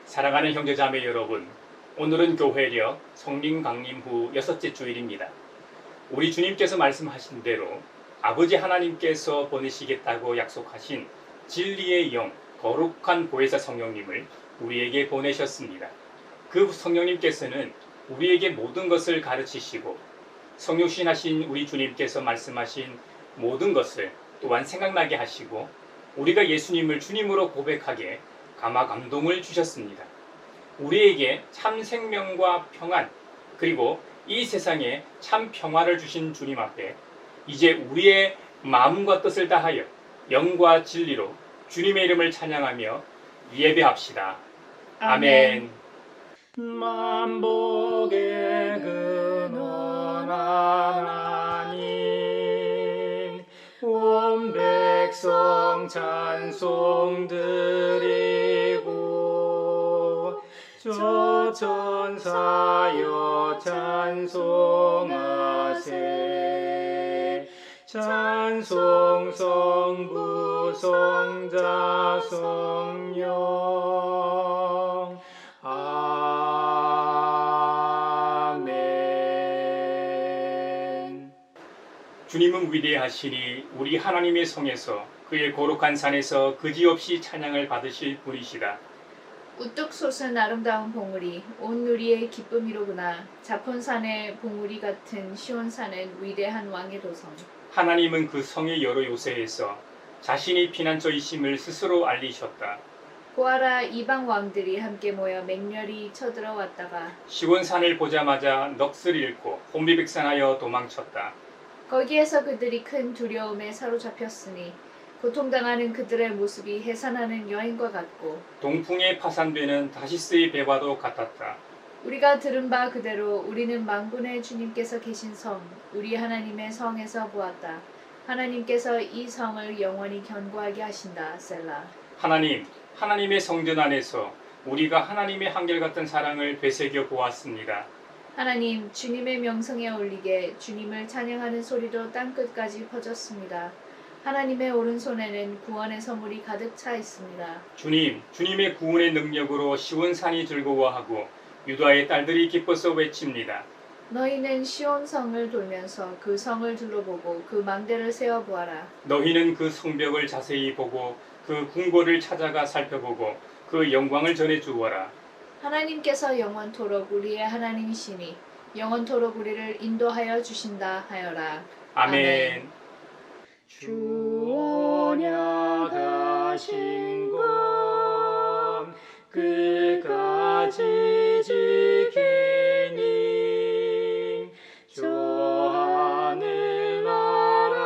사랑하는 형제자매 여러분, 오늘은 교회력 성령 강림 후 6째 주일입니다. 우리 주님께서 말씀하신 대로 아버지 하나님께서 보내시겠다고 약속하신 진리의 영, 거룩한 보혜사 성령님을 우리에게 보내셨습니다. 그 성령님께서는 우리에게 모든 것을 가르치시고 성육신하신 우리 주님께서 말씀하신 모든 것을 또한 생각나게 하시고 우리가 예수님을 주님으로 고백하게 감화 감동을 주셨습니다. 우리에게 참 생명과 평안 그리고 이 세상에 참 평화를 주신 주님 앞에 이제 우리의 마음과 뜻을 다하여 영과 진리로 주님의 이름을 찬양하며 예배합시다. 아멘. 만복의 근원 하나님 온 백성 찬송 드리고 저 천사여 찬송하세 찬송 성부 성자 성령 아멘. 주님은 위대하시니 우리 하나님의 성에서 그의 거룩한 산에서 그지없이 찬양을 받으실 분이시다. 우뚝 솟은 아름다운 봉우리 온 누리의 기쁨이로구나. 자폰산의 봉우리 같은 시온산은 위대한 왕의 도성. 하나님은 그 성의 여러 요새에서 자신이 피난처이심을 스스로 알리셨다. 보아라, 이방 왕들이 함께 모여 맹렬히 쳐들어왔다가 시온산을 보자마자 넋을 잃고 혼비백산하여 도망쳤다. 거기에서 그들이 큰 두려움에 사로잡혔으니 고통당하는 그들의 모습이 해산하는 여인과 같고 동풍에 파산되는 다시스의 배와도 같았다. 우리가 들은 바 그대로 우리는 만군의 주님께서 계신 성, 우리 하나님의 성에서 보았다. 하나님께서 이 성을 영원히 견고하게 하신다. 셀라. 하나님의 성전 안에서 우리가 하나님의 한결같은 사랑을 되새겨 보았습니다. 하나님, 주님의 명성에 올리게 주님을 찬양하는 소리도 땅끝까지 퍼졌습니다. 하나님의 오른손에는 구원의 선물이 가득 차 있습니다. 주님의 구원의 능력으로 시온산이 즐거워하고 유다의 딸들이 기뻐서 외칩니다. 너희는 시온성을 돌면서 그 성을 둘러보고 그 망대를 세어보아라. 너희는 그 성벽을 자세히 보고 그 궁궐을 찾아가 살펴보고 그 영광을 전해주어라. 하나님께서 영원토록 우리의 하나님이시니 영원토록 우리를 인도하여 주신다 하여라. 아멘. 주 언약하신 것 끝까지 지키니 저 하늘나라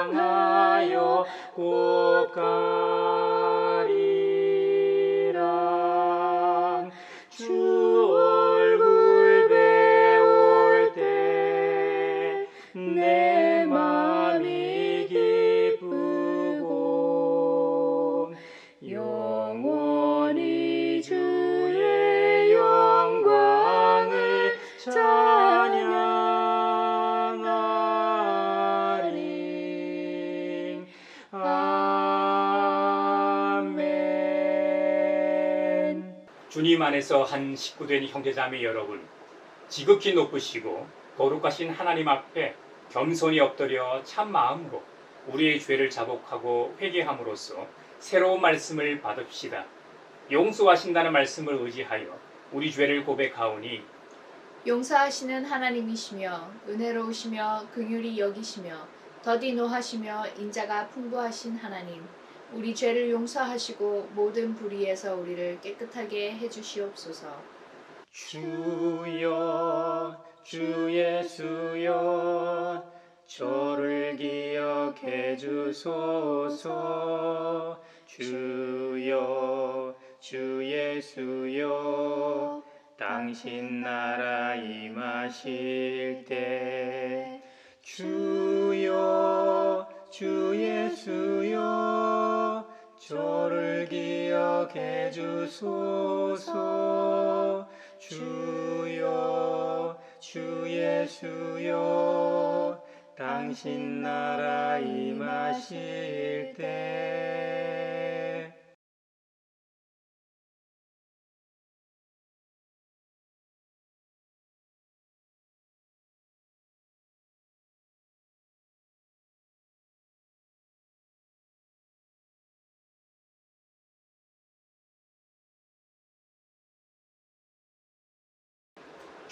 향하여 곧 가리라. 주 얼굴 배울 때 내 맘이 기쁘고 영원히 주의 영광을 찬양하리. 아멘. 주님 안에서 한 식구된 형제자매 여러분, 지극히 높으시고 거룩하신 하나님 앞에 겸손히 엎드려 참 마음으로 우리의 죄를 자복하고 회개함으로써 새로운 말씀을 받읍시다. 용서하신다는 말씀을 의지하여 우리 죄를 고백하오니 용서하시는 하나님이시며 은혜로우시며 긍휼히 여기시며 더디 노하시며 인자가 풍부하신 하나님, 우리 죄를 용서하시고 모든 불의에서 우리를 깨끗하게 해주시옵소서. 주여 주 예수여 저를 기억해 주소서. 주여 주 예수여 당신 나라 임하실 때 주여 주 예수여 저를 기억해 주소서. 주여 주 예수여 당신 나라 임하실 때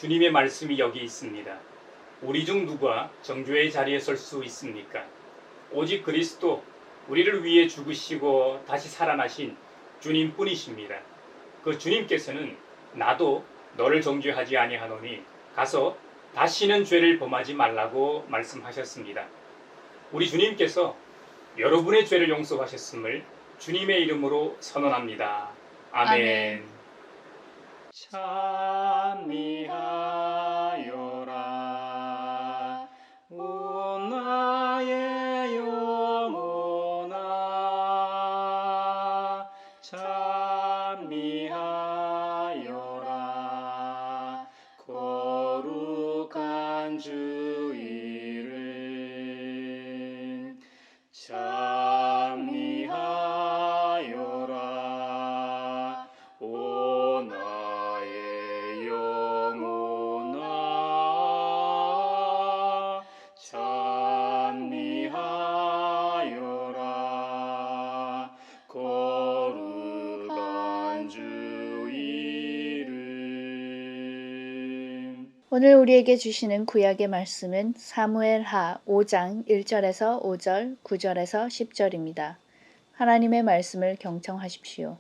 주님의 말씀이 여기 있습니다. 우리 중 누가 정죄의 자리에 설 수 있습니까? 오직 그리스도, 우리를 위해 죽으시고 다시 살아나신 주님뿐이십니다. 그 주님께서는 나도 너를 정죄하지 아니하노니 가서 다시는 죄를 범하지 말라고 말씀하셨습니다. 우리 주님께서 여러분의 죄를 용서하셨음을 주님의 이름으로 선언합니다. 아멘. 찬미하여라 오 나의 영혼아 찬미하여라 거룩한 주 이름 찬미하여라 오 나의 영혼아 찬미하여라 거룩한 주 이름. 오늘 우리에게 주시는 구약의 말씀은 사무엘하 5장 1절에서 5절, 9절에서 10절입니다. 하나님의 말씀을 경청하십시오.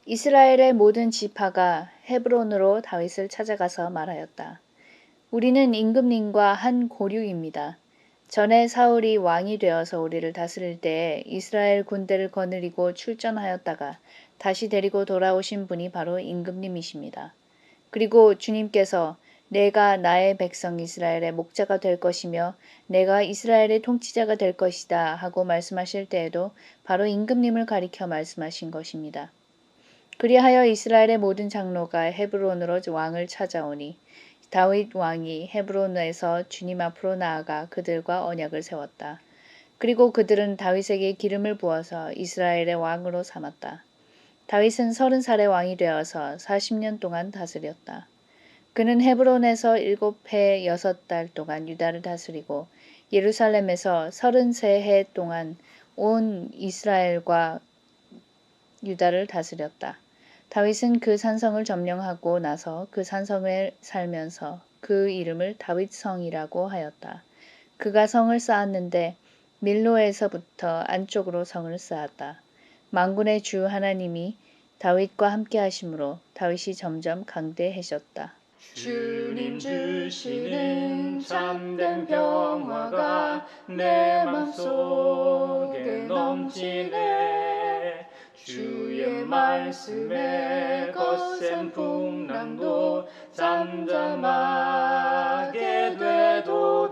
이스라엘의 모든 지파가 헤브론으로 다윗을 찾아가서 말하였다. 우리는 임금님과 한 고륙입니다. 전에 사울이 왕이 되어서 우리를 다스릴 때에 이스라엘 군대를 거느리고 출전하였다가 다시 데리고 돌아오신 분이 바로 임금님이십니다. 그리고 주님께서 내가 나의 백성 이스라엘의 목자가 될 것이며 내가 이스라엘의 통치자가 될 것이다 하고 말씀하실 때에도 바로 임금님을 가리켜 말씀하신 것입니다. 그리하여 이스라엘의 모든 장로가 헤브론으로 왕을 찾아오니 다윗 왕이 헤브론에서 주님 앞으로 나아가 그들과 언약을 세웠다. 그리고 그들은 다윗에게 기름을 부어서 이스라엘의 왕으로 삼았다. 다윗은 30살의 왕이 되어서 40년 동안 다스렸다. 그는 헤브론에서 7해 6달 동안 유다를 다스리고 예루살렘에서 33해 동안 온 이스라엘과 유다를 다스렸다. 다윗은 그 산성을 점령하고 나서 그 산성에 살면서 그 이름을 다윗성이라고 하였다. 그가 성을 쌓았는데 밀로에서부터 안쪽으로 성을 쌓았다. 만군의 주 하나님이 다윗과 함께 하심으로 다윗이 점점 강대해졌다. 주님 주시는 참된 평화가 내 맘속에 넘치네. 주의 말씀에 거센 풍랑도 잠잠하게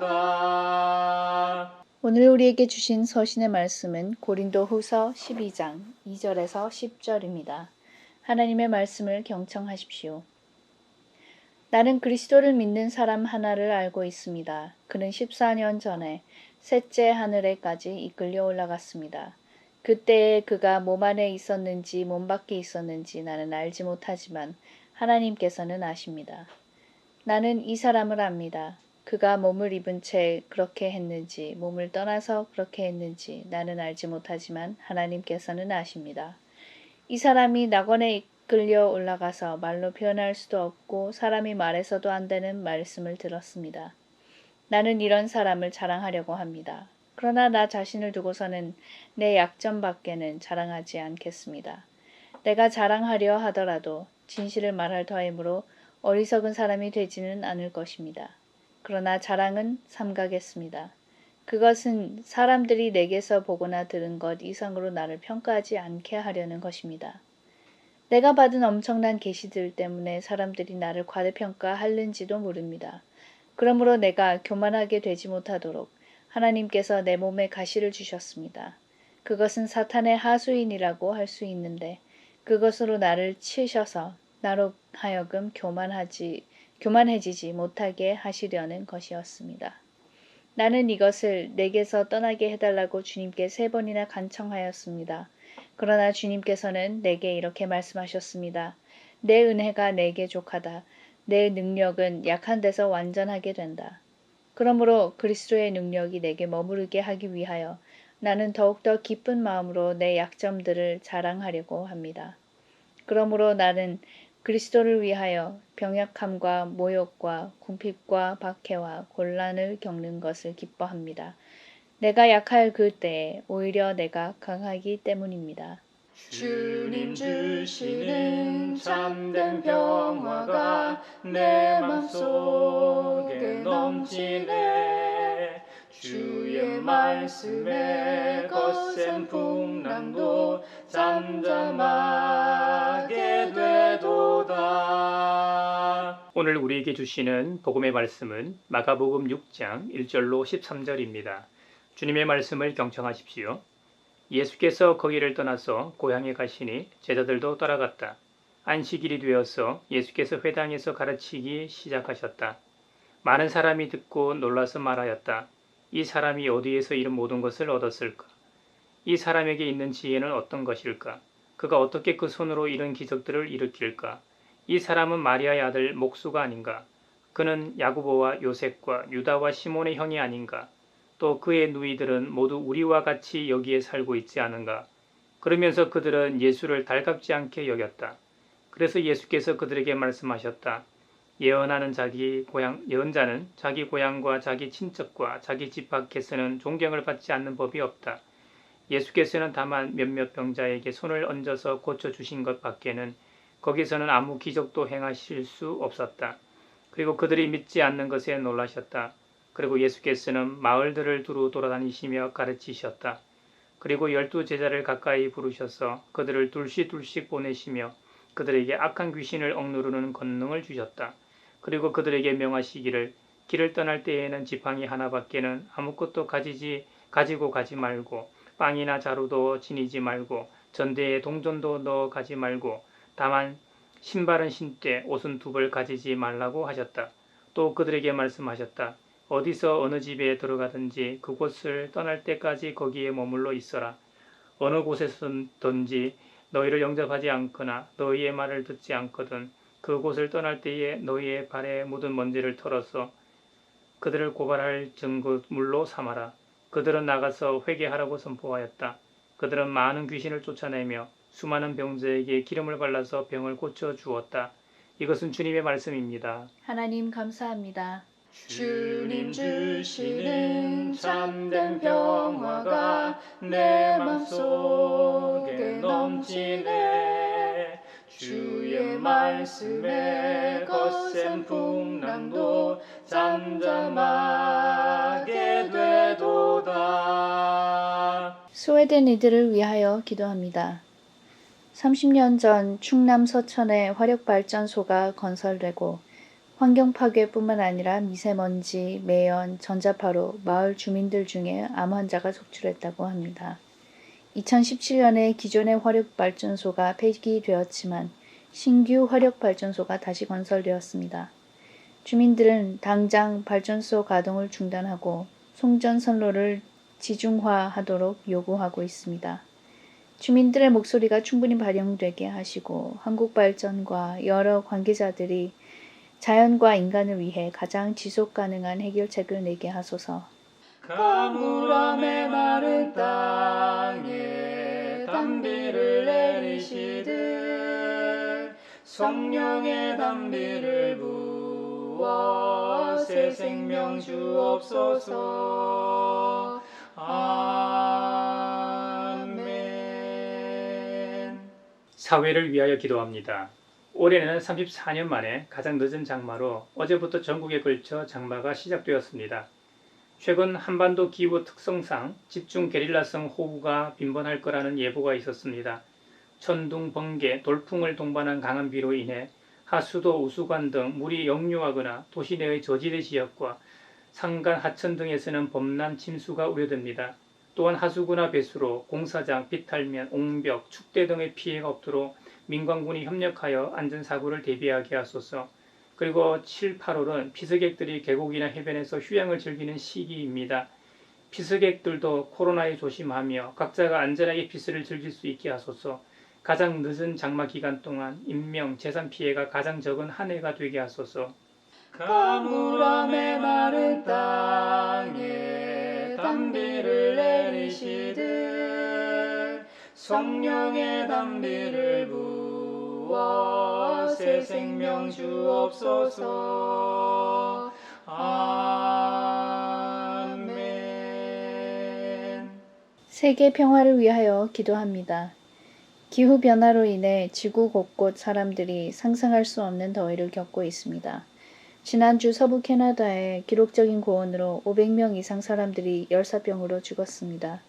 되도다. 오늘 우리에게 주신 서신의 말씀은 고린도후서 12장 2절에서 10절입니다. 하나님의 말씀을 경청하십시오. 나는 그리스도를 믿는 사람 하나를 알고 있습니다. 그는 14년 전에 셋째 하늘에까지 이끌려 올라갔습니다. 그때에 그가 몸 안에 있었는지 몸 밖에 있었는지 나는 알지 못하지만 하나님께서는 아십니다. 나는 이 사람을 압니다. 그가 몸을 입은 채 그렇게 했는지 몸을 떠나서 그렇게 했는지 나는 알지 못하지만 하나님께서는 아십니다. 이 사람이 낙원에 이끌려 올라가서 말로 표현할 수도 없고 사람이 말해서도 안 되는 말씀을 들었습니다. 나는 이런 사람을 자랑하려고 합니다. 그러나 나 자신을 두고서는 내 약점밖에는 자랑하지 않겠습니다. 내가 자랑하려 하더라도 진실을 말할 터이므로 어리석은 사람이 되지는 않을 것입니다. 그러나 자랑은 삼가겠습니다. 그것은 사람들이 내게서 보거나 들은 것 이상으로 나를 평가하지 않게 하려는 것입니다. 내가 받은 엄청난 계시들 때문에 사람들이 나를 과대평가하는지도 모릅니다. 그러므로 내가 교만하게 되지 못하도록 하나님께서 내 몸에 가시를 주셨습니다. 그것은 사탄의 하수인이라고 할 수 있는데 그것으로 나를 치셔서 나로 하여금 교만해지지 못하게 하시려는 것이었습니다. 나는 이것을 내게서 떠나게 해달라고 주님께 3번이나 간청하였습니다. 그러나 주님께서는 내게 이렇게 말씀하셨습니다. 내 은혜가 내게 족하다. 내 능력은 약한 데서 완전하게 된다. 그러므로 그리스도의 능력이 내게 머무르게 하기 위하여 나는 더욱더 기쁜 마음으로 내 약점들을 자랑하려고 합니다. 그러므로 나는 그리스도를 위하여 병약함과 모욕과 궁핍과 박해와 곤란을 겪는 것을 기뻐합니다. 내가 약할 그 때에 오히려 내가 강하기 때문입니다. 주님 주시는 참된 평화가 내 맘속에 넘치네. 주의 말씀에 거센 풍랑도 잠잠하게 되도다. 오늘 우리에게 주시는 복음의 말씀은 마가복음 6장 1절로 13절입니다. 주님의 말씀을 경청하십시오. 예수께서 거기를 떠나서 고향에 가시니 제자들도 따라갔다. 안식일이 되어서 예수께서 회당에서 가르치기 시작하셨다. 많은 사람이 듣고 놀라서 말하였다. 이 사람이 어디에서 이런 모든 것을 얻었을까? 이 사람에게 있는 지혜는 어떤 것일까? 그가 어떻게 그 손으로 이런 기적들을 일으킬까? 이 사람은 마리아의 아들 목수가 아닌가? 그는 야고보와 요셉과 유다와 시몬의 형이 아닌가? 또 그의 누이들은 모두 우리와 같이 여기에 살고 있지 않은가? 그러면서 그들은 예수를 달갑지 않게 여겼다. 그래서 예수께서 그들에게 말씀하셨다. 예언자는 자기 고향과 자기 친척과 자기 집 밖에서는 존경을 받지 않는 법이 없다. 예수께서는 다만 몇몇 병자에게 손을 얹어서 고쳐주신 것 밖에는 거기서는 아무 기적도 행하실 수 없었다. 그리고 그들이 믿지 않는 것에 놀라셨다. 그리고 예수께서는 마을들을 두루 돌아다니시며 가르치셨다. 그리고 12 제자를 가까이 부르셔서 그들을 둘씩 보내시며 그들에게 악한 귀신을 억누르는 권능을 주셨다. 그리고 그들에게 명하시기를 길을 떠날 때에는 지팡이 하나밖에는 아무것도 가지고 가지 말고 빵이나 자루도 지니지 말고 전대에 동전도 넣어 가지 말고 다만 신발은 신되 옷은 두 벌 가지지 말라고 하셨다. 또 그들에게 말씀하셨다. 어디서 어느 집에 들어가든지 그곳을 떠날 때까지 거기에 머물러 있어라. 어느 곳에서든지 너희를 영접하지 않거나 너희의 말을 듣지 않거든 그곳을 떠날 때에 너희의 발에 묻은 먼지를 털어서 그들을 고발할 증거물로 삼아라. 그들은 나가서 회개하라고 선포하였다. 그들은 많은 귀신을 쫓아내며 수많은 병자에게 기름을 발라서 병을 고쳐 주었다. 이것은 주님의 말씀입니다. 하나님 감사합니다. 주님 주시는 참된 평화가 내 맘속에 넘치네. 주의 말씀에 거센 풍랑도 잠잠하게 되도다. 소외된 이들을 위하여 기도합니다. 30년 전 충남 서천에 화력발전소가 건설되고 환경 파괴뿐만 아니라 미세먼지, 매연, 전자파로 마을 주민들 중에 암 환자가 속출했다고 합니다. 2017년에 기존의 화력발전소가 폐기되었지만 신규 화력발전소가 다시 건설되었습니다. 주민들은 당장 발전소 가동을 중단하고 송전선로를 지중화하도록 요구하고 있습니다. 주민들의 목소리가 충분히 반영되게 하시고 한국발전과 여러 관계자들이 자연과 인간을 위해 가장 지속 가능한 해결책을 내게 하소서. 가물함에 마른 땅에 단비를 내리시듯 성령의 단비를 부어 새 생명 주옵소서. 아멘. 사회를 위하여 기도합니다. 올해는 34년 만에 가장 늦은 장마로 어제부터 전국에 걸쳐 장마가 시작되었습니다. 최근 한반도 기후 특성상 집중 게릴라성 호우가 빈번할 거라는 예보가 있었습니다. 천둥, 번개, 돌풍을 동반한 강한 비로 인해 하수도, 우수관 등 물이 역류하거나 도시 내의 저지대 지역과 산간, 하천 등에서는 범람, 침수가 우려됩니다. 또한 하수구나 배수로, 공사장, 비탈면, 옹벽, 축대 등의 피해가 없도록 민관군이 협력하여 안전사고를 대비하게 하소서. 그리고 7, 8월은 피서객들이 계곡이나 해변에서 휴양을 즐기는 시기입니다. 피서객들도 코로나에 조심하며 각자가 안전하게 피서를 즐길 수 있게 하소서. 가장 늦은 장마 기간 동안 인명, 재산 피해가 가장 적은 한 해가 되게 하소서. 가물함에 마른 땅에 단비를 내리시듯 성령의 단비를 부어 새 생명 주옵소서. 아멘. 세계 평화를 위하여 기도합니다. 기후변화로 인해 지구 곳곳 사람들이 상상할 수 없는 더위를 겪고 있습니다. 지난주 서부 캐나다의 기록적인 고온으로 500명 이상 사람들이 열사병으로 죽었습니다.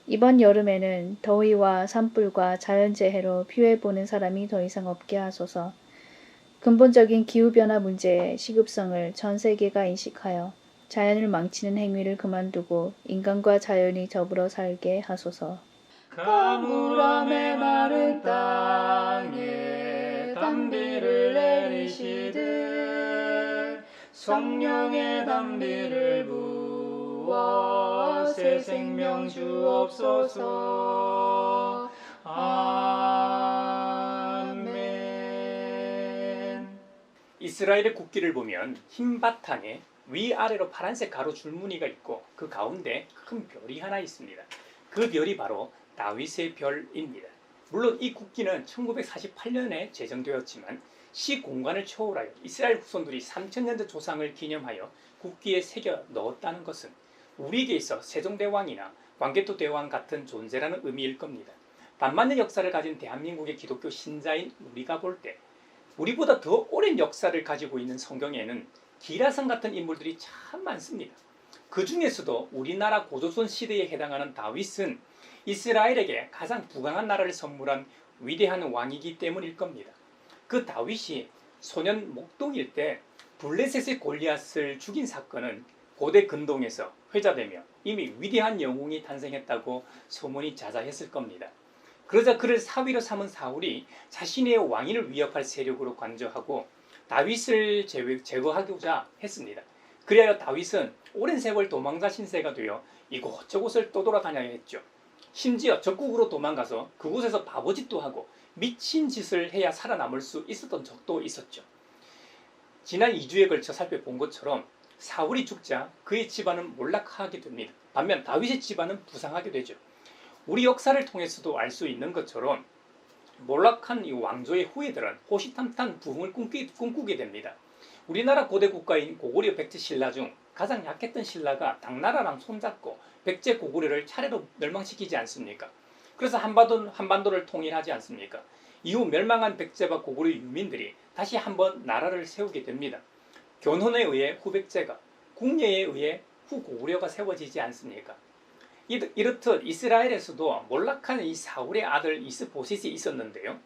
이번 여름에는 더위와 산불과 자연재해로 피해보는 사람이 더 이상 없게 하소서. 근본적인 기후변화 문제의 시급성을 전 세계가 인식하여 자연을 망치는 행위를 그만두고 인간과 자연이 더불어 살게 하소서. 가물함에 마른 땅에 단비를 내리시듯 성령의 단비를 부어 새 생명 주옵소서. 아멘. 이스라엘의 국기를 보면 흰 바탕에 위아래로 파란색 가로 줄무늬가 있고 그 가운데 큰 별이 하나 있습니다. 그 별이 바로 다윗의 별입니다. 물론 이 국기는 1948년에 제정되었지만 시공간을 초월하여 이스라엘 후손들이 3000년대 조상을 기념하여 국기에 새겨 넣었다는 것은 우리에게 있어 세종대왕이나 광개토 대왕 같은 존재라는 의미일 겁니다. 반만년 역사를 가진 대한민국의 기독교 신자인 우리가 볼 때 우리보다 더 오랜 역사를 가지고 있는 성경에는 기라성 같은 인물들이 참 많습니다. 그 중에서도 우리나라 고조선 시대에 해당하는 다윗은 이스라엘에게 가장 부강한 나라를 선물한 위대한 왕이기 때문일 겁니다. 그 다윗이 소년 목동일 때 블레셋의 골리앗을 죽인 사건은 고대 근동에서 회자되며 이미 위대한 영웅이 탄생했다고 소문이 자자했을 겁니다. 그러자 그를 사위로 삼은 사울이 자신의 왕위를 위협할 세력으로 간주하고 다윗을 제거하고자 했습니다. 그리하여 다윗은 오랜 세월 도망자 신세가 되어 이곳저곳을 떠돌아다녀야 했죠. 심지어 적국으로 도망가서 그곳에서 바보짓도 하고 미친 짓을 해야 살아남을 수 있었던 적도 있었죠. 지난 2주에 걸쳐 살펴본 것처럼 사울이 죽자 그의 집안은 몰락하게 됩니다. 반면 다윗의 집안은 부상하게 되죠. 우리 역사를 통해서도 알 수 있는 것처럼 몰락한 이 왕조의 후예들은 호시탐탐 부흥을 꿈꾸게 됩니다. 우리나라 고대 국가인 고구려 백제 신라 중 가장 약했던 신라가 당나라랑 손잡고 백제 고구려를 차례로 멸망시키지 않습니까? 그래서 한반도를 통일하지 않습니까? 이후 멸망한 백제와 고구려 유민들이 다시 한번 나라를 세우게 됩니다. 견훤에 의해 후백제가, 궁예에 의해 후고구려가 세워지지 않습니까? 이렇듯 이스라엘에서도 몰락한 이 사울의 아들 이스보셋이 있었는데요.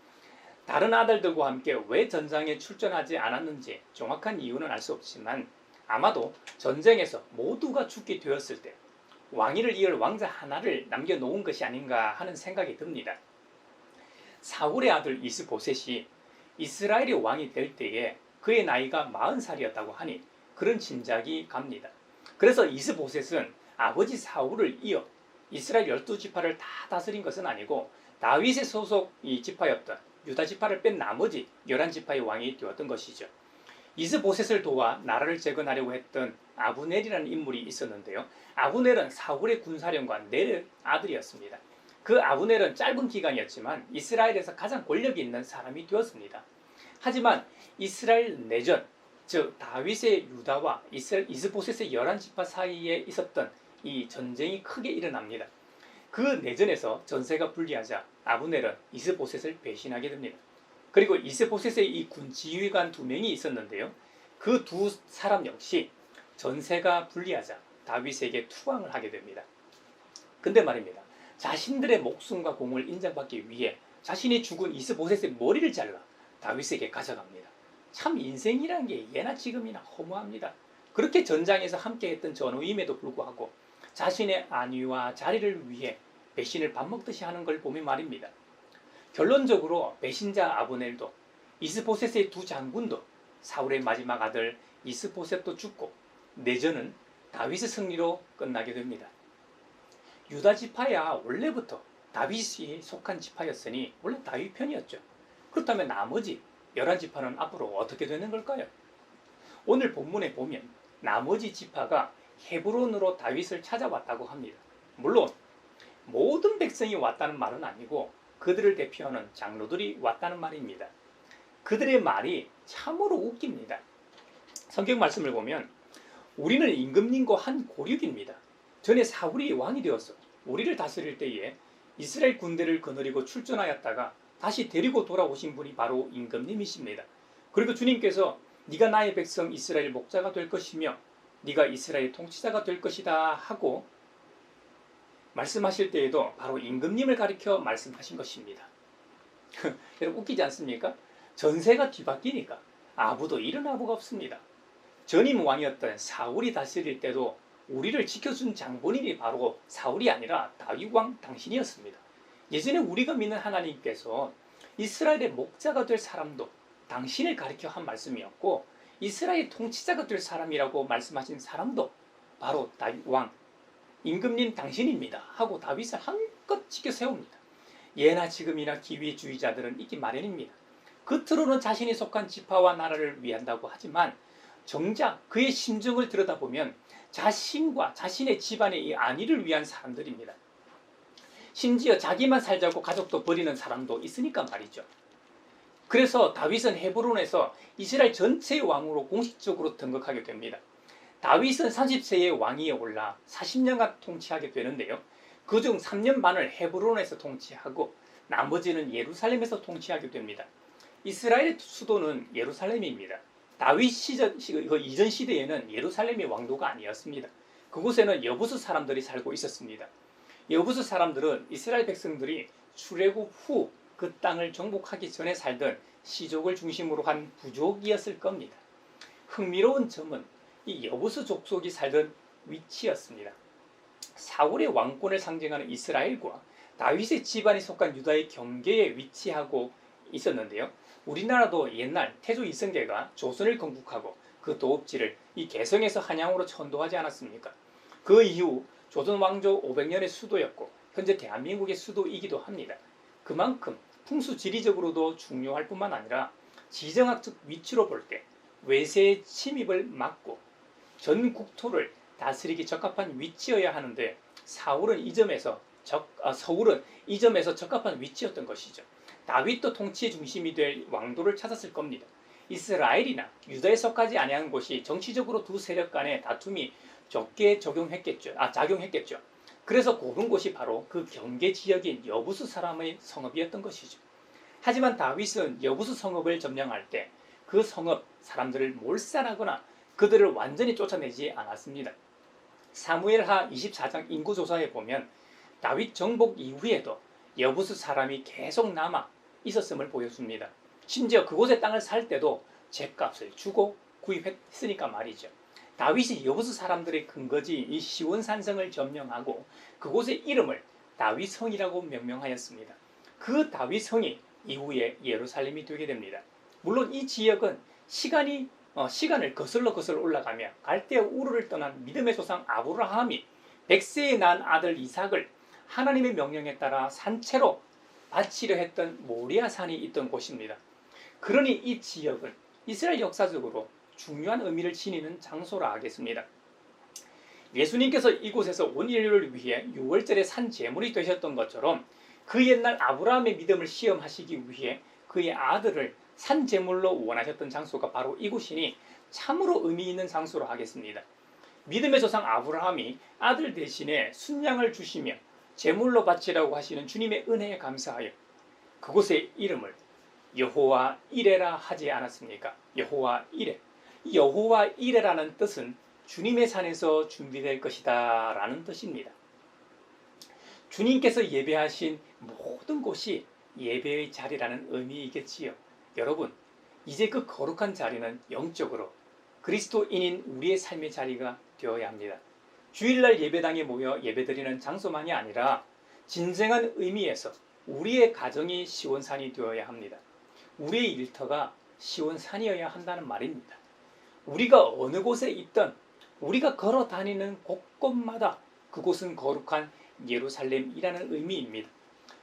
다른 아들들과 함께 왜 전장에 출전하지 않았는지 정확한 이유는 알 수 없지만 아마도 전쟁에서 모두가 죽게 되었을 때 왕위를 이을 왕자 하나를 남겨놓은 것이 아닌가 하는 생각이 듭니다. 사울의 아들 이스보셋이 이스라엘의 왕이 될 때에 그의 나이가 40살이었다고 하니 그런 짐작이 갑니다. 그래서 이스보셋은 아버지 사울을 이어 이스라엘 12지파를 다 다스린 것은 아니고 다윗의 소속 지파였던 유다 지파를 뺀 나머지 11지파의 왕이 되었던 것이죠. 이스보셋을 도와 나라를 재건하려고 했던 아브넬이라는 인물이 있었는데요. 아브넬은 사울의 군사령관 넬의 아들이었습니다. 그 아브넬은 짧은 기간이었지만 이스라엘에서 가장 권력이 있는 사람이 되었습니다. 하지만 이스라엘 내전, 즉 다윗의 유다와 이스보셋의 11지파 사이에 있었던 이 전쟁이 크게 일어납니다. 그 내전에서 전세가 불리하자 아브넬은 이스보셋을 배신하게 됩니다. 그리고 이스보셋의 이 군 지휘관 2명이 있었는데요. 그 두 사람 역시 전세가 불리하자 다윗에게 투항을 하게 됩니다. 근데 말입니다. 자신들의 목숨과 공을 인정받기 위해 자신이 죽은 이스보셋의 머리를 잘라 다윗에게 가져갑니다. 참 인생이란 게 예나 지금이나 허무합니다. 그렇게 전장에서 함께했던 전우임에도 불구하고 자신의 안위와 자리를 위해 배신을 밥 먹듯이 하는 걸 보면 말입니다. 결론적으로 배신자 아브넬도 이스보셋의 두 장군도 사울의 마지막 아들 이스보셋도 죽고 내전은 다윗의 승리로 끝나게 됩니다. 유다 지파야 원래부터 다윗이 속한 지파였으니 원래 다윗 편이었죠. 그렇다면 나머지 11지파는 앞으로 어떻게 되는 걸까요? 오늘 본문에 보면 나머지 지파가 헤브론으로 다윗을 찾아왔다고 합니다. 물론 모든 백성이 왔다는 말은 아니고 그들을 대표하는 장로들이 왔다는 말입니다. 그들의 말이 참으로 웃깁니다. 성경 말씀을 보면 우리는 임금님과 한 고륙입니다. 전에 사울이 왕이 되어서 우리를 다스릴 때에 이스라엘 군대를 거느리고 출전하였다가 다시 데리고 돌아오신 분이 바로 임금님이십니다. 그리고 주님께서 네가 나의 백성 이스라엘 목자가 될 것이며 네가 이스라엘 통치자가 될 것이다 하고 말씀하실 때에도 바로 임금님을 가리켜 말씀하신 것입니다. 여러분 웃기지 않습니까? 전세가 뒤바뀌니까 아부도 이런 아부가 없습니다. 전임 왕이었던 사울이 다스릴 때도 우리를 지켜준 장본인이 바로 사울이 아니라 다윗 왕 당신이었습니다. 예전에 우리가 믿는 하나님께서 이스라엘의 목자가 될 사람도 당신을 가리켜 한 말씀이었고 이스라엘 통치자가 될 사람이라고 말씀하신 사람도 바로 다윗 왕 임금님 당신입니다 하고 다윗을 한껏 지켜 세웁니다. 예나 지금이나 기위주의자들은 있기 마련입니다. 겉으로는 자신이 속한 지파와 나라를 위한다고 하지만 정작 그의 심정을 들여다보면 자신과 자신의 집안의 이 안위를 위한 사람들입니다. 심지어 자기만 살자고 가족도 버리는 사람도 있으니까 말이죠. 그래서 다윗은 헤브론에서 이스라엘 전체의 왕으로 공식적으로 등극하게 됩니다. 다윗은 30세의 왕위에 올라 40년간 통치하게 되는데요. 그중 3년 반을 헤브론에서 통치하고 나머지는 예루살렘에서 통치하게 됩니다. 이스라엘의 수도는 예루살렘입니다. 다윗 이전 시대에는 예루살렘이 왕도가 아니었습니다. 그곳에는 여부수 사람들이 살고 있었습니다. 여부수 사람들은 이스라엘 백성들이 출애굽 후 그 땅을 정복하기 전에 살던 시족을 중심으로 한 부족이었을 겁니다. 흥미로운 점은 이 여부수 족속이 살던 위치였습니다. 사울의 왕권을 상징하는 이스라엘과 다윗의 집안이 속한 유다의 경계에 위치하고 있었는데요. 우리나라도 옛날 태조 이성계가 조선을 건국하고 그 도읍지를 이 개성에서 한양으로 천도하지 않았습니까? 그 이후 조선 왕조 500년의 수도였고 현재 대한민국의 수도이기도 합니다. 그만큼 풍수 지리적으로도 중요할 뿐만 아니라 지정학적 위치로 볼 때 외세의 침입을 막고 전 국토를 다스리기 적합한 위치여야 하는데 서울은 이 점에서 적합한 위치였던 것이죠. 다윗도 통치의 중심이 될 왕도를 찾았을 겁니다. 이스라엘이나 유다에 속하지 아니한 곳이 정치적으로 두 세력 간의 다툼이 적게 작용했겠죠. 그래서 고른 곳이 바로 그 경계 지역인 여부수 사람의 성읍이었던 것이죠. 하지만 다윗은 여부수 성읍을 점령할 때 그 성읍 사람들을 몰살하거나 그들을 완전히 쫓아내지 않았습니다. 사무엘하 24장 인구조사에 보면 다윗 정복 이후에도 여부수 사람이 계속 남아 있었음을 보여줍니다. 심지어 그곳의 땅을 살 때도 죗값을 주고 구입했으니까 말이죠. 다윗이 여부수 사람들의 근거지 이 시온산성을 점령하고 그곳의 이름을 다윗성이라고 명명하였습니다. 그 다윗성이 이후에 예루살렘이 되게 됩니다. 물론 이 지역은 시간을 거슬러 올라가며 갈대아 우르를 떠난 믿음의 조상 아브라함이 100세에 낳은 아들 이삭을 하나님의 명령에 따라 산채로 바치려 했던 모리아산이 있던 곳입니다. 그러니 이 지역은 이스라엘 역사적으로 중요한 의미를 지니는 장소라 하겠습니다. 예수님께서 이곳에서 온 인류를 위해 6월절에 산 제물이 되셨던 것처럼 그 옛날 아브라함의 믿음을 시험하시기 위해 그의 아들을 산 제물로 원하셨던 장소가 바로 이곳이니 참으로 의미 있는 장소로 하겠습니다. 믿음의 조상 아브라함이 아들 대신에 순양을 주시며 제물로 바치라고 하시는 주님의 은혜에 감사하여 그곳의 이름을 여호와 이레라 하지 않았습니까? 여호와 이레. 여호와 이레라는 뜻은 주님의 산에서 준비될 것이다 라는 뜻입니다. 주님께서 예배하신 모든 곳이 예배의 자리라는 의미이겠지요. 여러분, 이제 그 거룩한 자리는 영적으로 그리스도인인 우리의 삶의 자리가 되어야 합니다. 주일날 예배당에 모여 예배드리는 장소만이 아니라 진정한 의미에서 우리의 가정이 시온산이 되어야 합니다. 우리의 일터가 시온산이어야 한다는 말입니다. 우리가 어느 곳에 있든 우리가 걸어 다니는 곳곳마다 그곳은 거룩한 예루살렘이라는 의미입니다.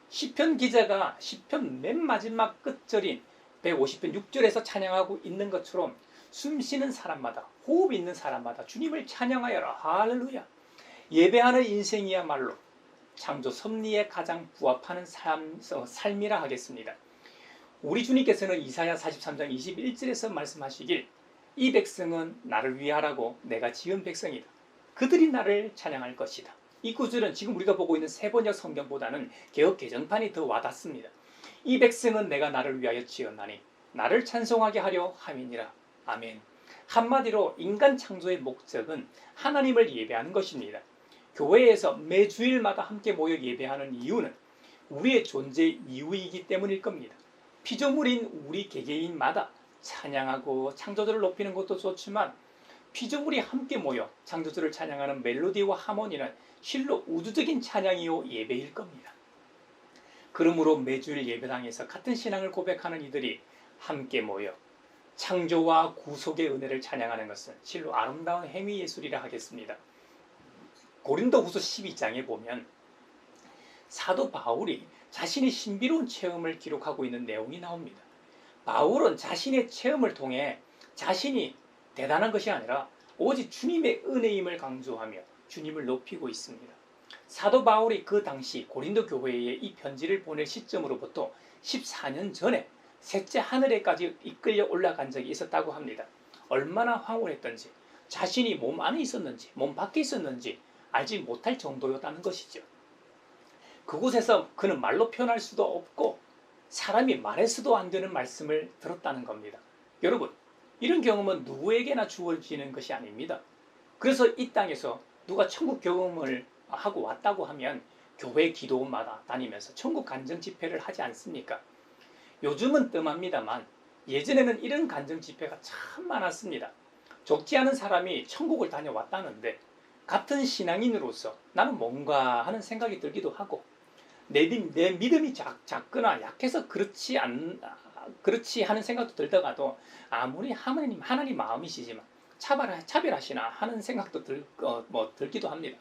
시편 기자가 시편 맨 마지막 끝절인 150편 6절에서 찬양하고 있는 것처럼 숨쉬는 사람마다 호흡 있는 사람마다 주님을 찬양하여라. 할렐루야. 예배하는 인생이야말로 창조 섭리에 가장 부합하는 삶이라 하겠습니다. 우리 주님께서는 이사야 43장 21절에서 말씀하시길 이 백성은 나를 위하라고 내가 지은 백성이다. 그들이 나를 찬양할 것이다. 이 구절은 지금 우리가 보고 있는 세번역 성경보다는 개역 개정판이 더 와닿습니다. 이 백성은 내가 나를 위하여 지었나니 나를 찬송하게 하려 함이니라. 아멘. 한마디로 인간 창조의 목적은 하나님을 예배하는 것입니다. 교회에서 매 주일마다 함께 모여 예배하는 이유는 우리의 존재 이유이기 때문일 겁니다. 피조물인 우리 개개인마다 찬양하고 창조주를 높이는 것도 좋지만 피조물이 함께 모여 창조주를 찬양하는 멜로디와 하모니는 실로 우주적인 찬양이요 예배일 겁니다. 그러므로 매주일 예배당에서 같은 신앙을 고백하는 이들이 함께 모여 창조와 구속의 은혜를 찬양하는 것은 실로 아름다운 행위 예술이라 하겠습니다. 고린도후서 12장에 보면 사도 바울이 자신의 신비로운 체험을 기록하고 있는 내용이 나옵니다. 바울은 자신의 체험을 통해 자신이 대단한 것이 아니라 오직 주님의 은혜임을 강조하며 주님을 높이고 있습니다. 사도 바울이 그 당시 고린도 교회에 이 편지를 보낼 시점으로부터 14년 전에 셋째 하늘에까지 이끌려 올라간 적이 있었다고 합니다. 얼마나 황홀했던지, 자신이 몸 안에 있었는지 몸 밖에 있었는지 알지 못할 정도였다는 것이죠. 그곳에서 그는 말로 표현할 수도 없고 사람이 말해서도 안 되는 말씀을 들었다는 겁니다. 여러분, 이런 경험은 누구에게나 주어지는 것이 아닙니다. 그래서 이 땅에서 누가 천국 경험을 하고 왔다고 하면 교회 기도마다 다니면서 천국 간증 집회를 하지 않습니까? 요즘은 뜸합니다만 예전에는 이런 간증 집회가 참 많았습니다. 적지 않은 사람이 천국을 다녀왔다는데 같은 신앙인으로서 나는 뭔가 하는 생각이 들기도 하고 내 믿음이 작거나 약해서 그렇지 하는 생각도 들다가도 아무리 하나님 마음이시지만 차별하시나 하는 생각도 들기도 합니다.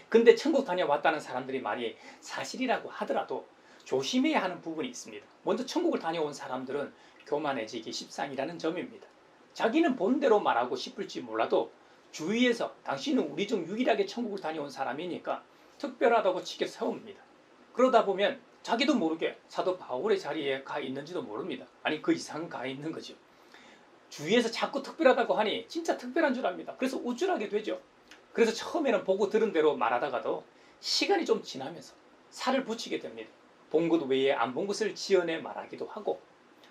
근데 천국 다녀왔다는 사람들이 말이 사실이라고 하더라도 조심해야 하는 부분이 있습니다. 먼저 천국을 다녀온 사람들은 교만해지기 십상이라는 점입니다. 자기는 본대로 말하고 싶을지 몰라도 주위에서 당신은 우리 중 유일하게 천국을 다녀온 사람이니까 특별하다고 치켜 세웁니다. 그러다 보면 자기도 모르게 사도 바울의 자리에 가 있는지도 모릅니다. 아니 그 이상 가 있는 거죠. 주위에서 자꾸 특별하다고 하니 진짜 특별한 줄 압니다. 그래서 우쭐하게 되죠. 그래서 처음에는 보고 들은 대로 말하다가도 시간이 좀 지나면서 살을 붙이게 됩니다. 본 것 외에 안 본 것을 지어내 말하기도 하고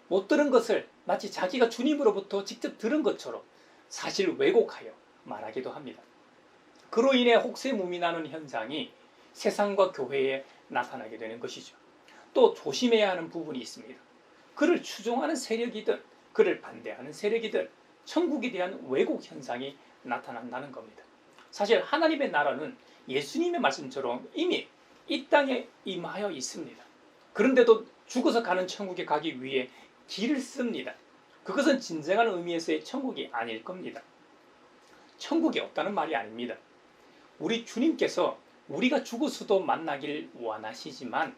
못 들은 것을 마치 자기가 주님으로부터 직접 들은 것처럼 사실 왜곡하여 말하기도 합니다. 그로 인해 혹세무민하는 현상이 세상과 교회에 나타나게 되는 것이죠. 또 조심해야 하는 부분이 있습니다. 그를 추종하는 세력이든 그를 반대하는 세력이든 천국에 대한 왜곡 현상이 나타난다는 겁니다. 사실 하나님의 나라는 예수님의 말씀처럼 이미 이 땅에 임하여 있습니다. 그런데도 죽어서 가는 천국에 가기 위해 길을 씁니다. 그것은 진정한 의미에서의 천국이 아닐 겁니다. 천국이 없다는 말이 아닙니다. 우리 주님께서 우리가 죽어서도 만나길 원하시지만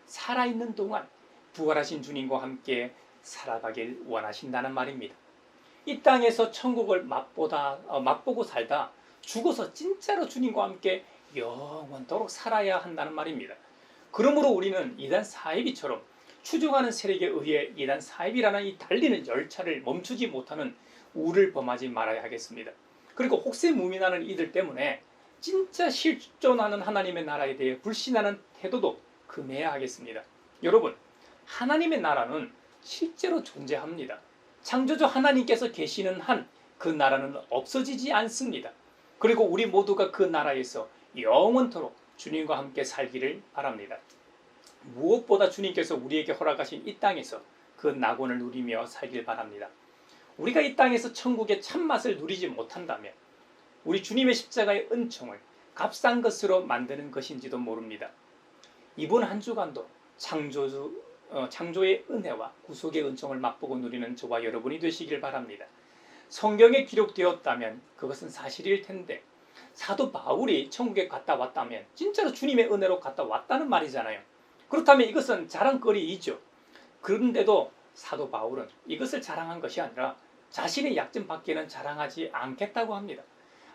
살아있는 동안 부활하신 주님과 함께 살아가길 원하신다는 말입니다. 이 땅에서 천국을 맛보고 살다 죽어서 진짜로 주님과 함께 영원토록 살아야 한다는 말입니다. 그러므로 우리는 이단 사이비처럼 추종하는 세력에 의해 이단 사이비라는 이 달리는 열차를 멈추지 못하는 우를 범하지 말아야 하겠습니다. 그리고 혹세무민하는 이들 때문에 진짜 실존하는 하나님의 나라에 대해 불신하는 태도도 금해야 하겠습니다. 여러분, 하나님의 나라는 실제로 존재합니다. 창조주 하나님께서 계시는 한 그 나라는 없어지지 않습니다. 그리고 우리 모두가 그 나라에서 영원토록 주님과 함께 살기를 바랍니다. 무엇보다 주님께서 우리에게 허락하신 이 땅에서 그 낙원을 누리며 살길 바랍니다. 우리가 이 땅에서 천국의 참맛을 누리지 못한다면 우리 주님의 십자가의 은총을 값싼 것으로 만드는 것인지도 모릅니다. 이번 한 주간도 창조의 은혜와 구속의 은총을 맛보고 누리는 저와 여러분이 되시길 바랍니다. 성경에 기록되었다면 그것은 사실일 텐데 사도 바울이 천국에 갔다 왔다면 진짜로 주님의 은혜로 갔다 왔다는 말이잖아요. 그렇다면 이것은 자랑거리이죠. 그런데도 사도 바울은 이것을 자랑한 것이 아니라 자신의 약점 밖에는 자랑하지 않겠다고 합니다.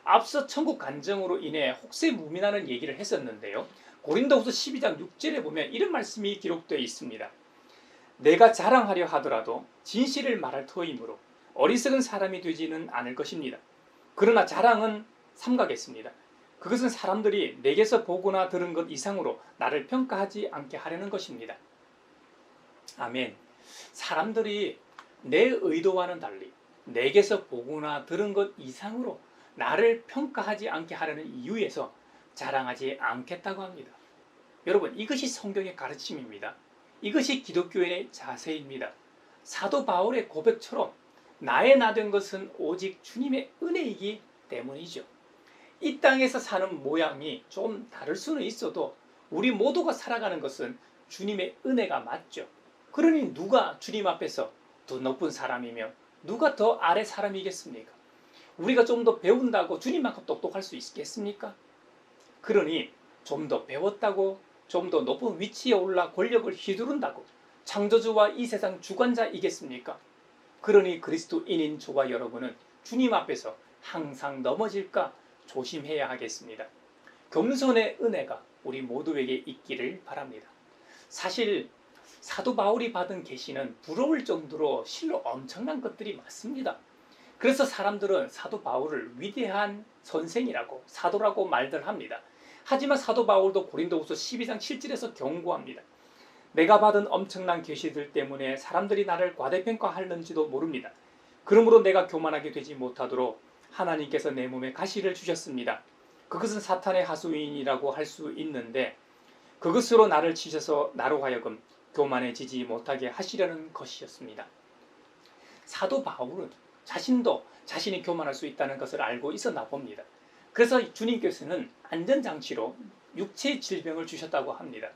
앞서 천국 간증으로 인해 혹세무민하는 얘기를 했었는데요. 고린도후서 12장 6절에 보면 이런 말씀이 기록되어 있습니다. 내가 자랑하려 하더라도 진실을 말할 터이므로 어리석은 사람이 되지는 않을 것입니다. 그러나 자랑은 삼가겠습니다. 그것은 사람들이 내게서 보거나 들은 것 이상으로 나를 평가하지 않게 하려는 것입니다. 아멘. 사람들이 내 의도와는 달리 내게서 보거나 들은 것 이상으로 나를 평가하지 않게 하려는 이유에서 자랑하지 않겠다고 합니다. 여러분, 이것이 성경의 가르침입니다. 이것이 기독교인의 자세입니다. 사도 바울의 고백처럼 나의 나 된 것은 오직 주님의 은혜이기 때문이죠. 이 땅에서 사는 모양이 좀 다를 수는 있어도 우리 모두가 살아가는 것은 주님의 은혜가 맞죠. 그러니 누가 주님 앞에서 더 높은 사람이며 누가 더 아래 사람이겠습니까? 우리가 좀 더 배운다고 주님만큼 똑똑할 수 있겠습니까? 그러니 좀 더 배웠다고 좀 더 높은 위치에 올라 권력을 휘두른다고 창조주와 이 세상 주관자이겠습니까? 그러니 그리스도인인 저와 여러분은 주님 앞에서 항상 넘어질까 조심해야 하겠습니다. 겸손의 은혜가 우리 모두에게 있기를 바랍니다. 사실 사도 바울이 받은 계시는 부러울 정도로 실로 엄청난 것들이 많습니다. 그래서 사람들은 사도 바울을 위대한 선생이라고 사도라고 말들 합니다. 하지만 사도 바울도 고린도후서 12장 7절에서 경고합니다. 내가 받은 엄청난 계시들 때문에 사람들이 나를 과대평가하는지도 모릅니다. 그러므로 내가 교만하게 되지 못하도록 하나님께서 내 몸에 가시를 주셨습니다. 그것은 사탄의 하수인이라고 할 수 있는데 그것으로 나를 치셔서 나로 하여금 교만해지지 못하게 하시려는 것이었습니다. 사도 바울은 자신도 자신이 교만할 수 있다는 것을 알고 있었나 봅니다. 그래서 주님께서는 안전장치로 육체의 질병을 주셨다고 합니다.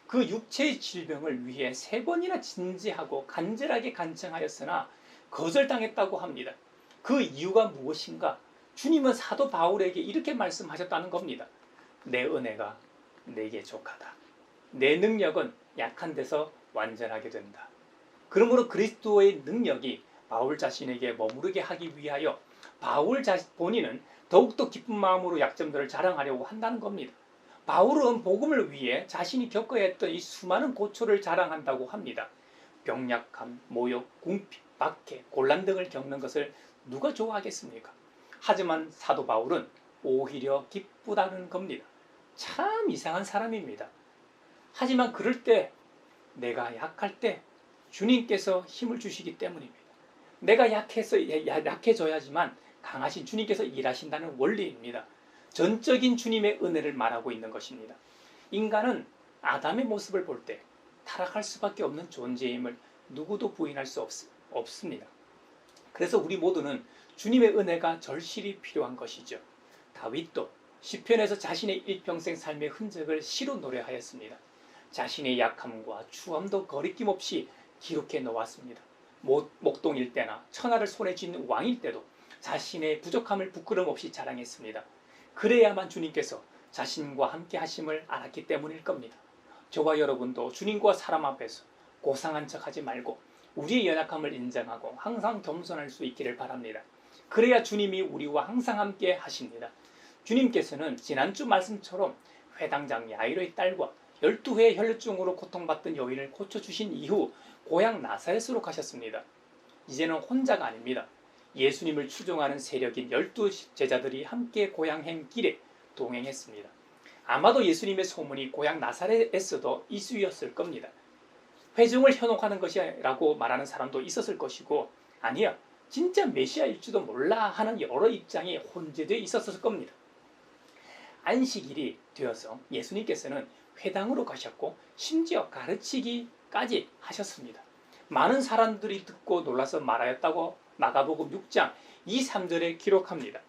그 육체의 질병을 위해 3번이나 진지하고 간절하게 간청하였으나 거절당했다고 합니다. 그 이유가 무엇인가? 주님은 사도 바울에게 이렇게 말씀하셨다는 겁니다. 내 은혜가 내게 족하다. 내 능력은 약한 데서 완전하게 된다. 그러므로 그리스도의 능력이 바울 자신에게 머무르게 하기 위하여 바울 본인은 더욱더 기쁜 마음으로 약점들을 자랑하려고 한다는 겁니다. 바울은 복음을 위해 자신이 겪어야 했던 이 수많은 고초를 자랑한다고 합니다. 병약함, 모욕, 궁핍, 박해, 곤란 등을 겪는 것을 누가 좋아하겠습니까? 하지만 사도 바울은 오히려 기쁘다는 겁니다. 참 이상한 사람입니다. 하지만 그럴 때 내가 약할 때 주님께서 힘을 주시기 때문입니다. 내가 약해져야지만 강하신 주님께서 일하신다는 원리입니다. 전적인 주님의 은혜를 말하고 있는 것입니다. 인간은 아담의 모습을 볼 때 타락할 수밖에 없는 존재임을 누구도 부인할 수 없습니다. 그래서 우리 모두는 주님의 은혜가 절실히 필요한 것이죠. 다윗도 시편에서 자신의 일평생 삶의 흔적을 시로 노래하였습니다. 자신의 약함과 추함도 거리낌 없이 기록해 놓았습니다. 목동일 때나 천하를 손에 쥔 왕일 때도 자신의 부족함을 부끄럼 없이 자랑했습니다. 그래야만 주님께서 자신과 함께 하심을 알았기 때문일 겁니다. 저와 여러분도 주님과 사람 앞에서 고상한 척하지 말고 우리의 연약함을 인정하고 항상 겸손할 수 있기를 바랍니다. 그래야 주님이 우리와 항상 함께 하십니다. 주님께서는 지난주 말씀처럼 회당장 야이로의 딸과 12회의 혈루증으로 고통받던 여인을 고쳐주신 이후 고향 나사렛으로 가셨습니다. 이제는 혼자가 아닙니다. 예수님을 추종하는 세력인 12제자들이 함께 고향행 길에 동행했습니다. 아마도 예수님의 소문이 고향 나사렛에서도 이슈였을 겁니다. 회중을 현혹하는 것이라고 말하는 사람도 있었을 것이고 아니야 진짜 메시아일지도 몰라 하는 여러 입장이 혼재되어 있었을 겁니다. 안식일이 되어서 예수님께서는 회당으로 가셨고 심지어 가르치기까지 하셨습니다. 많은 사람들이 듣고 놀라서 말하였다고 마가복음 6장 2, 3절에 기록합니다.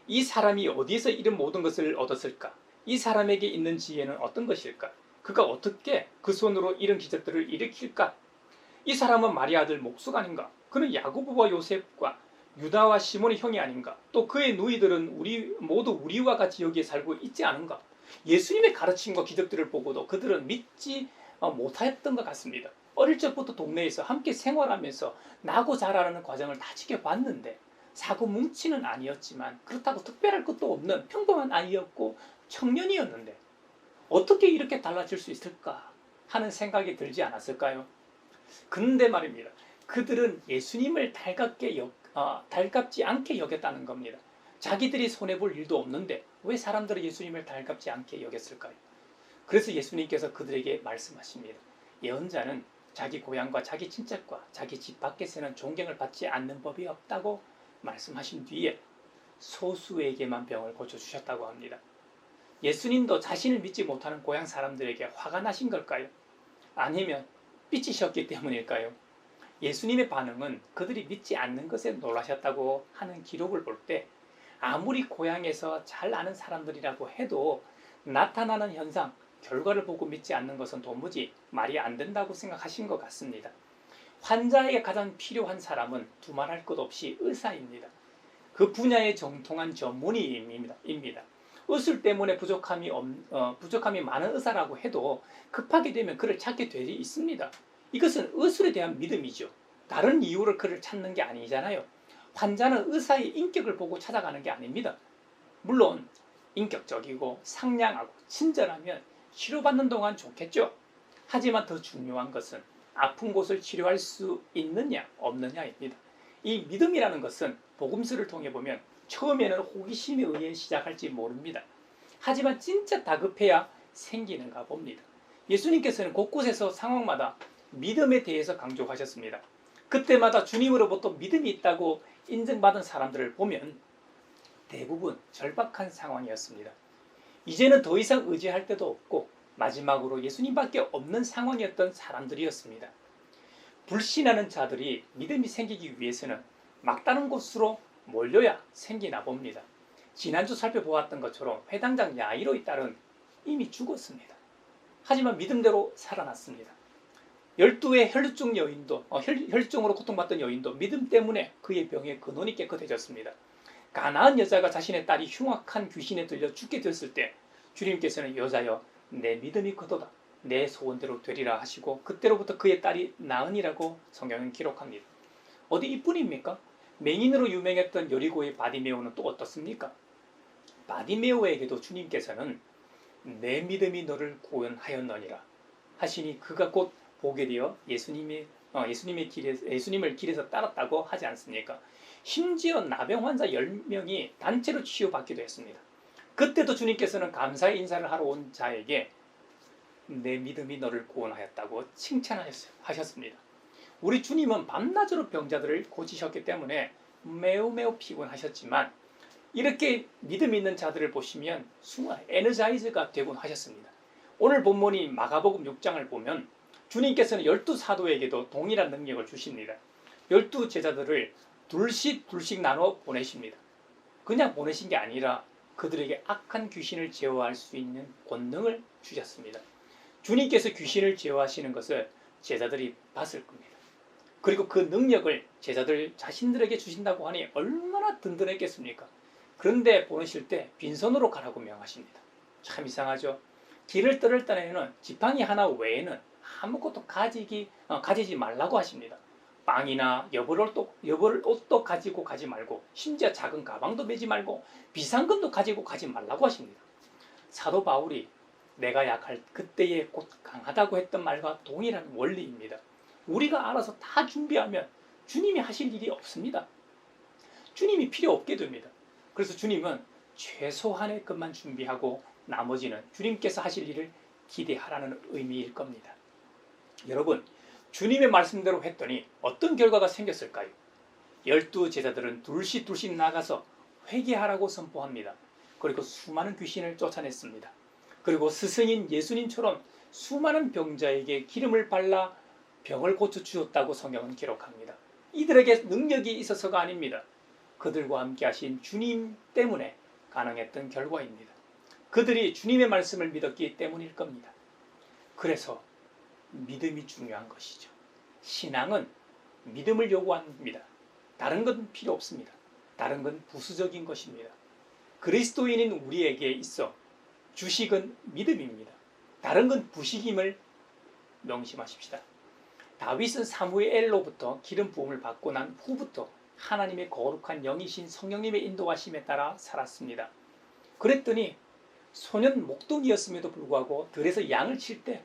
이 사람이 어디에서 이런 모든 것을 얻었을까? 이 사람에게 있는 지혜는 어떤 것일까? 그가 어떻게 그 손으로 이런 기적들을 일으킬까? 이 사람은 마리아 아들 목수가 아닌가? 그는 야고보와 요셉과 유다와 시몬의 형이 아닌가? 또 그의 누이들은 모두 우리와 같이 여기에 살고 있지 않은가? 예수님의 가르침과 기적들을 보고도 그들은 믿지 못하였던 것 같습니다. 어릴 적부터 동네에서 함께 생활하면서 나고 자라는 과정을 다 지켜봤는데 사고 뭉치는 아니었지만 그렇다고 특별할 것도 없는 평범한 아이였고 청년이었는데 어떻게 이렇게 달라질 수 있을까 하는 생각이 들지 않았을까요? 근데 말입니다. 그들은 예수님을 달갑지 않게 여겼다는 겁니다. 자기들이 손해볼 일도 없는데 왜 사람들은 예수님을 달갑지 않게 여겼을까요? 그래서 예수님께서 그들에게 말씀하십니다. 예언자는 자기 고향과 자기 친척과 자기 집 밖에서는 존경을 받지 않는 법이 없다고 말씀하신 뒤에 소수에게만 병을 고쳐주셨다고 합니다. 예수님도 자신을 믿지 못하는 고향 사람들에게 화가 나신 걸까요? 아니면 삐치셨기 때문일까요? 예수님의 반응은 그들이 믿지 않는 것에 놀라셨다고 하는 기록을 볼 때 아무리 고향에서 잘 아는 사람들이라고 해도 나타나는 현상, 결과를 보고 믿지 않는 것은 도무지 말이 안 된다고 생각하신 것 같습니다. 환자에게 가장 필요한 사람은 두말할 것 없이 의사입니다. 그 분야에 정통한 전문의입니다. 의술 때문에 부족함이 많은 의사라고 해도 급하게 되면 그를 찾게 되어 있습니다. 이것은 의술에 대한 믿음이죠. 다른 이유를 그를 찾는 게 아니잖아요. 환자는 의사의 인격을 보고 찾아가는 게 아닙니다. 물론 인격적이고 상냥하고 친절하면 치료받는 동안 좋겠죠. 하지만 더 중요한 것은 아픈 곳을 치료할 수 있느냐 없느냐입니다. 이 믿음이라는 것은 복음서를 통해 보면 처음에는 호기심에 의해 시작할지 모릅니다. 하지만 진짜 다급해야 생기는가 봅니다. 예수님께서는 곳곳에서 상황마다 믿음에 대해서 강조하셨습니다. 그때마다 주님으로부터 믿음이 있다고 인정받은 사람들을 보면 대부분 절박한 상황이었습니다. 이제는 더 이상 의지할 데도 없고 마지막으로 예수님밖에 없는 상황이었던 사람들이었습니다. 불신하는 자들이 믿음이 생기기 위해서는 막다른 곳으로 몰려야 생기나 봅니다. 지난주 살펴보았던 것처럼 회당장 야이로의 딸은 이미 죽었습니다. 하지만 믿음대로 살아났습니다. 12의 혈증으로 고통받던 여인도 믿음 때문에 그의 병의 근원이 깨끗해졌습니다. 가나안 여자가 자신의 딸이 흉악한 귀신에 들려 죽게 되었을 때 주님께서는 여자여 내 믿음이 크도다 내 소원대로 되리라 하시고 그때로부터 그의 딸이 나으니라고 성경은 기록합니다. 어디 이뿐입니까? 맹인으로 유명했던 여리고의 바디메오는 또 어떻습니까? 바디메오에게도 주님께서는 내 믿음이 너를 구원하였느니라 하시니 그가 곧 보게 되어 예수님을 길에서 따랐다고 하지 않습니까? 심지어 나병 환자 10명이 단체로 치유받기도 했습니다. 그때도 주님께서는 감사의 인사를 하러 온 자에게 내 믿음이 너를 구원하였다고 칭찬하셨습니다. 우리 주님은 밤낮으로 병자들을 고치셨기 때문에 매우 피곤하셨지만 이렇게 믿음 있는 자들을 보시면 순간 에너자이즈가 되곤 하셨습니다. 오늘 본문이 마가복음 6장을 보면 주님께서는 12사도에게도 동일한 능력을 주십니다. 12 제자들을 둘씩 나눠 보내십니다. 그냥 보내신 게 아니라 그들에게 악한 귀신을 제어할 수 있는 권능을 주셨습니다. 주님께서 귀신을 제어하시는 것을 제자들이 봤을 겁니다. 그리고 그 능력을 제자들 자신들에게 주신다고 하니 얼마나 든든했겠습니까? 그런데 보내실 때 빈손으로 가라고 명하십니다. 참 이상하죠? 길을 떠날 때에는 지팡이 하나 외에는 아무것도 가지지 말라고 하십니다. 빵이나 여벌 옷도 가지고 가지 말고 심지어 작은 가방도 메지 말고 비상금도 가지고 가지 말라고 하십니다. 사도 바울이 내가 약할 그때에 곧 강하다고 했던 말과 동일한 원리입니다. 우리가 알아서 다 준비하면 주님이 하실 일이 없습니다. 주님이 필요 없게 됩니다. 그래서 주님은 최소한의 것만 준비하고 나머지는 주님께서 하실 일을 기대하라는 의미일 겁니다. 여러분, 주님의 말씀대로 했더니 어떤 결과가 생겼을까요? 12 제자들은 둘씩 나가서 회개하라고 선포합니다. 그리고 수많은 귀신을 쫓아냈습니다. 그리고 스승인 예수님처럼 수많은 병자에게 기름을 발라 병을 고쳐주었다고 성경은 기록합니다. 이들에게 능력이 있어서가 아닙니다. 그들과 함께 하신 주님 때문에 가능했던 결과입니다. 그들이 주님의 말씀을 믿었기 때문일 겁니다. 그래서 믿음이 중요한 것이죠. 신앙은 믿음을 요구합니다. 다른 건 필요 없습니다. 다른 건 부수적인 것입니다. 그리스도인인 우리에게 있어 주식은 믿음입니다. 다른 건 부식임을 명심하십시다. 다윗은 사무엘로부터 기름 부음을 받고 난 후부터 하나님의 거룩한 영이신 성령님의 인도하심에 따라 살았습니다. 그랬더니 소년 목동이었음에도 불구하고 들에서 양을 칠 때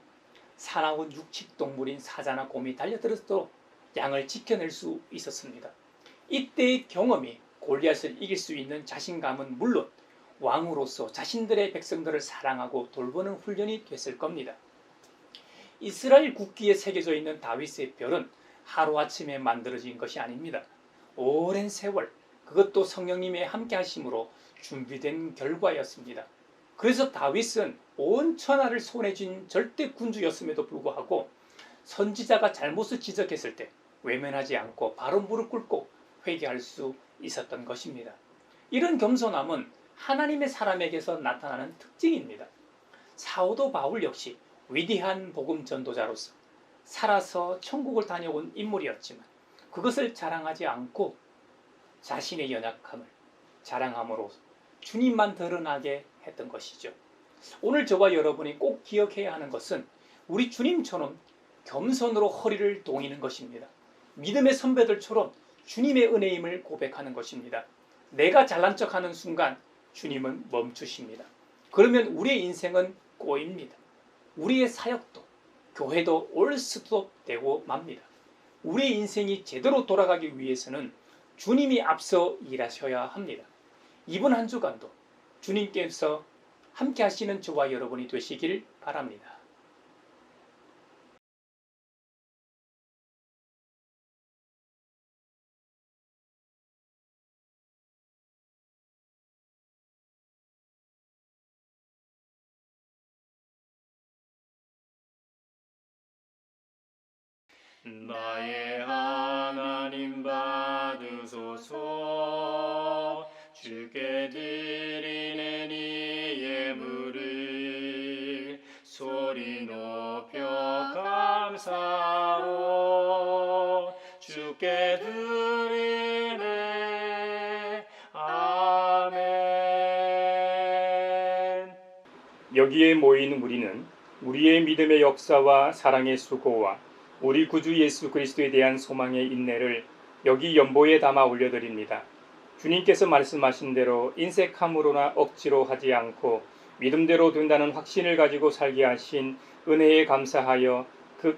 사나운 육식 동물인 사자나 곰이 달려들어도 양을 지켜낼 수 있었습니다. 이때의 경험이 골리앗을 이길 수 있는 자신감은 물론 왕으로서 자신들의 백성들을 사랑하고 돌보는 훈련이 됐을 겁니다. 이스라엘 국기에 새겨져 있는 다윗의 별은 하루아침에 만들어진 것이 아닙니다. 오랜 세월, 그것도 성령님의 함께 하심으로 준비된 결과였습니다. 그래서 다윗은 온 천하를 손에 쥔 절대 군주였음에도 불구하고 선지자가 잘못을 지적했을 때 외면하지 않고 바로 무릎 꿇고 회개할 수 있었던 것입니다. 이런 겸손함은 하나님의 사람에게서 나타나는 특징입니다. 사도 바울 역시 위대한 복음 전도자로서 살아서 천국을 다녀온 인물이었지만 그것을 자랑하지 않고 자신의 연약함을 자랑함으로 주님만 드러나게 했던 것이죠. 오늘 저와 여러분이 꼭 기억해야 하는 것은 우리 주님처럼 겸손으로 허리를 동이는 것입니다. 믿음의 선배들처럼 주님의 은혜임을 고백하는 것입니다. 내가 잘난 척하는 순간 주님은 멈추십니다. 그러면 우리의 인생은 꼬입니다. 우리의 사역도 교회도 올 수도 되고 맙니다. 우리의 인생이 제대로 돌아가기 위해서는 주님이 앞서 일하셔야 합니다. 이번 한 주간도 주님께서 함께 하시는 저와 여러분이 되시길 바랍니다. 나의 하나님 받으소서. 주께 드리는 이 예물을 소리 높여 감사로 주께 드리네. 아멘. 여기에 모인 우리는 우리의 믿음의 역사와 사랑의 수고와 우리 구주 예수 그리스도에 대한 소망의 인내를 여기 연보에 담아 올려드립니다. 주님께서 말씀하신 대로 인색함으로나 억지로 하지 않고 믿음대로 된다는 확신을 가지고 살게 하신 은혜에 감사하여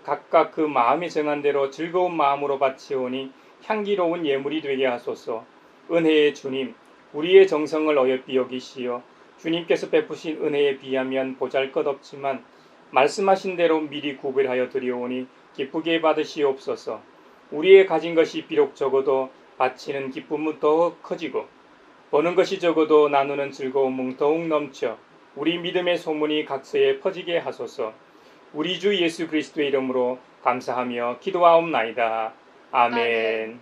각각 그 마음에 정한 대로 즐거운 마음으로 바치오니 향기로운 예물이 되게 하소서. 은혜의 주님, 우리의 정성을 어여삐 여기시어 주님께서 베푸신 은혜에 비하면 보잘것없지만 말씀하신 대로 미리 구별하여 드리오니 기쁘게 받으시옵소서. 우리의 가진 것이 비록 적어도 바치는 기쁨은 더욱 커지고 버는 것이 적어도 나누는 즐거움은 더욱 넘쳐 우리 믿음의 소문이 각서에 퍼지게 하소서. 우리 주 예수 그리스도의 이름으로 감사하며 기도하옵나이다. 아멘.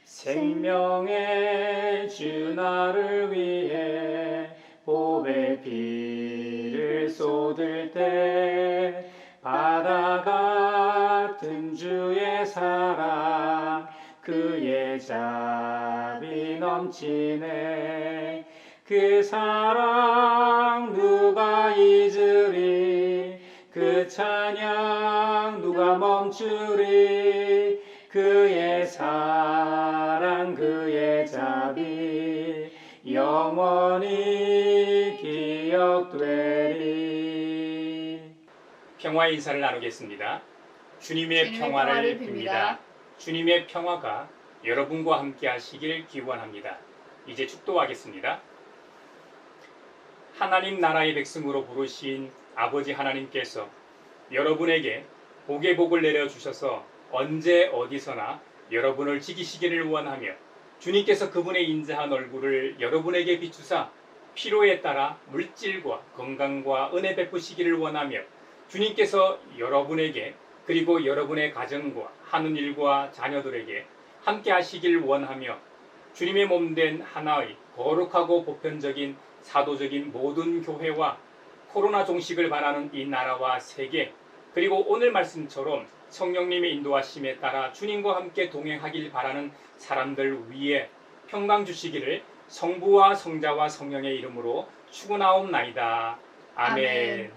생명의 주 나를 위해 보배 피를 쏟을 때 바다 같은 주의 사랑 그의 자비 넘치네. 그 사랑 누가 잊으리. 그 찬양 누가 멈추리. 그의 사랑 그의 자비 영원히 기억되리. 평화의 인사를 나누겠습니다. 주님의 평화를 빕니다. 주님의 평화가 여러분과 함께 하시길 기원합니다. 이제 축도하겠습니다. 하나님 나라의 백성으로 부르신 아버지 하나님께서 여러분에게 복의 복을 내려주셔서 언제 어디서나 여러분을 지키시기를 원하며 주님께서 그분의 인자한 얼굴을 여러분에게 비추사 필요에 따라 물질과 건강과 은혜 베푸시기를 원하며 주님께서 여러분에게 그리고 여러분의 가정과 하는 일과 자녀들에게 함께 하시길 원하며 주님의 몸된 하나의 거룩하고 보편적인 사도적인 모든 교회와 코로나 종식을 바라는 이 나라와 세계 그리고 오늘 말씀처럼 성령님의 인도하심에 따라 주님과 함께 동행하길 바라는 사람들 위에 평강 주시기를 성부와 성자와 성령의 이름으로 축원하옵나이다. 아멘.